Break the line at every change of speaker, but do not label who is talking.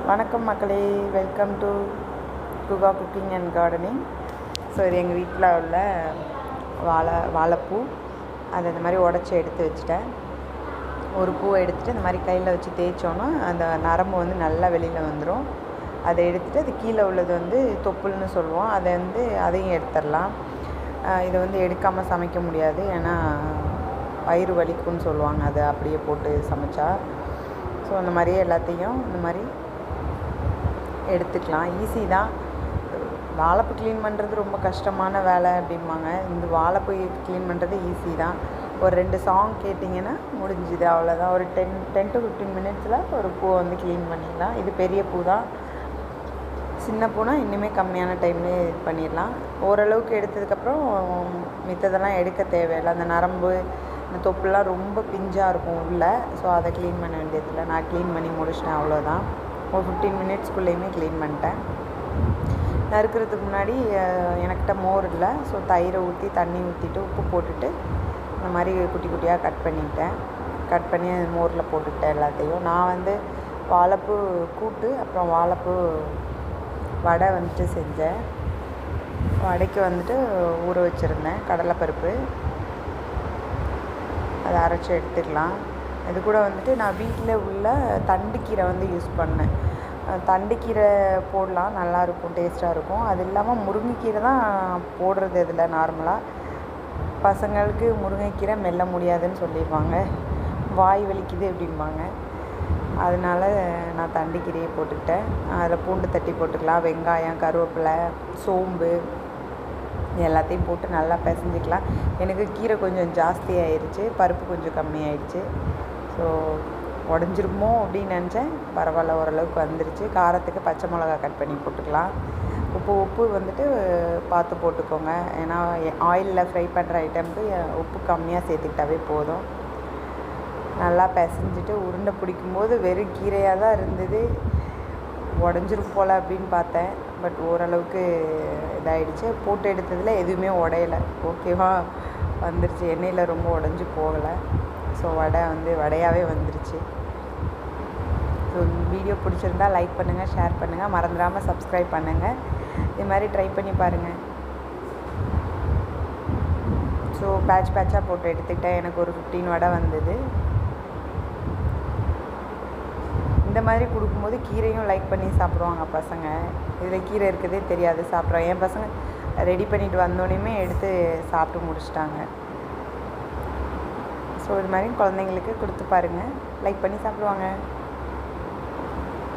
வணக்கம் மக்களே, welcome to Guha cooking and gardening. So இது எங்கள் வீட்டில் உள்ள வாழைப்பூ. அதை இந்த மாதிரி உடச்சி எடுத்து வச்சுட்டேன். ஒரு பூவை எடுத்துகிட்டு இந்த மாதிரி கையில் வச்சு தேய்ச்சோன்னா அந்த நரம்பு வந்து நல்லா வெளியில் வந்துடும். அதை எடுத்துகிட்டு அது கீழே உள்ளது வந்து தொப்புள்னு சொல்லுவோம். அதையும் எடுத்துடலாம். இதை வந்து எடுக்காமல் சமைக்க முடியாது, ஏன்னா வயிறு வலிக்கும்னு சொல்லுவாங்க அதை அப்படியே போட்டு சமைச்சா. ஸோ அந்த மாதிரியே எல்லாத்தையும் இந்த மாதிரி எடுத்துக்கலாம். ஈஸி தான். வாழைப்பூ க்ளீன் பண்ணுறது ரொம்ப கஷ்டமான வேலை அப்படிம்பாங்க. இந்த வாழைப்பூ க்ளீன் பண்ணுறது ஈஸி தான். ஒரு 2 சாங் கேட்டிங்கன்னா முடிஞ்சுது, அவ்வளோதான். ஒரு 10 to 15 மினிட்ஸில் ஒரு பூவை வந்து க்ளீன் பண்ணிடலாம். இது பெரிய பூ தான். சின்ன பூனா இன்னுமே கம்மியான டைம்லேயே இது பண்ணிடலாம். ஓரளவுக்கு எடுத்ததுக்கப்புறம் மித்ததெல்லாம் எடுக்க தேவையில்லை. அந்த நரம்பு, இந்த தொப்புலாம் ரொம்ப பிஞ்சாக இருக்கும் உள்ளே. ஸோ அதை க்ளீன் பண்ண வேண்டியதில்லை. நான் க்ளீன் பண்ணி முடிச்சிட்டேன், அவ்வளோதான். ஒரு 15 மினிட்ஸ்க்குள்ளேயுமே க்ளீன் பண்ணிட்டேன். நறுக்கிறதுக்கு முன்னாடி எனக்கிட்ட மோர் இல்லை. ஸோ தயிரை ஊற்றி தண்ணி ஊற்றிட்டு உப்பு போட்டுட்டு இந்த மாதிரி குட்டி குட்டியாக கட் பண்ணி மோரில் போட்டுக்கிட்டேன் எல்லாத்தையும். நான் வந்து வாழைப்பூ கூட்டு அப்புறம் வாழைப்பூ வடை வந்துட்டு செஞ்சேன். வடைக்கு வந்துட்டு ஊற வச்சுருந்தேன் கடலைப்பருப்பு. அதை அரைச்சி எடுத்துக்கலாம். இது கூட வந்துட்டு நான் வீட்டில் உள்ள தண்டுக்கீரை வந்து யூஸ் பண்ணேன். தண்டுக்கீரை போடலாம், நல்லாயிருக்கும், டேஸ்ட்டாக இருக்கும். அது இல்லாமல் முருங்கைக்கீரை தான் போடுறது இதில் நார்மலாக. பசங்களுக்கு முருங்கைக்கீரை மெல்ல முடியாதுன்னு சொல்லிடுவாங்க, வாய் வலிக்குது அப்படிம்பாங்க. அதனால் நான் தண்டுக்கீரையை போட்டுக்கிட்டேன். அதில் பூண்டு தட்டி போட்டுக்கலாம், வெங்காயம், கருவேப்பிலை, சோம்பு எல்லாத்தையும் போட்டு நல்லா பிசைஞ்சிக்கலாம். எனக்கு கீரை கொஞ்சம் ஜாஸ்தி ஆயிடுச்சு, பருப்பு கொஞ்சம் கம்மியாயிடுச்சு. ஸோ உடஞ்சிருமோ அப்படின்னு நினச்சேன். பரவாயில்ல, ஓரளவுக்கு வந்துருச்சு. காரத்துக்கு பச்சை மிளகா கட் பண்ணி போட்டுக்கலாம். உப்பு வந்துட்டு பார்த்து போட்டுக்கோங்க, ஏன்னா ஆயிலில் ஃப்ரை பண்ணுற ஐட்டமுக்கு உப்பு கம்மியாக சேர்த்துக்கிட்டாவே போதும். நல்லா பிசைஞ்சிட்டு உருண்டை பிடிக்கும்போது வெறும் கீரையாக தான் இருந்தது. உடஞ்சிரும் போல் அப்படின்னு பார்த்தேன். பட் ஓரளவுக்கு இதாகிடுச்சு. போட்டு எடுத்ததில் எதுவுமே உடையலை. ஓகேவா வந்துருச்சு. எண்ணெயில் ரொம்ப உடஞ்சி போகலை. ஸோ வடை வந்து வடையாகவே வந்துருச்சு. ஸோ வீடியோ பிடிச்சிருந்தா லைக் பண்ணுங்கள், ஷேர் பண்ணுங்கள், மறந்துடாமல் சப்ஸ்கிரைப் பண்ணுங்கள். இது மாதிரி ட்ரை பண்ணி பாருங்கள். ஸோ பேட்சாக போட்டு எடுத்துக்கிட்டேன். எனக்கு ஒரு 15 வடை வந்தது. இந்த மாதிரி கொடுக்கும்போது கீரையும் லைக் பண்ணி சாப்பிடுவாங்க பசங்க. இதில் கீரை இருக்கிறதே தெரியாது, சாப்பிட்றாங்க. என் பசங்க ரெடி பண்ணிவிட்டு வந்தோடனே எடுத்து சாப்பிட்டு முடிச்சிட்டாங்க. ஸோ இது மாதிரி குழந்தைங்களுக்கு கொடுத்து பாருங்கள், லைக் பண்ணி சாப்பிடுவாங்க.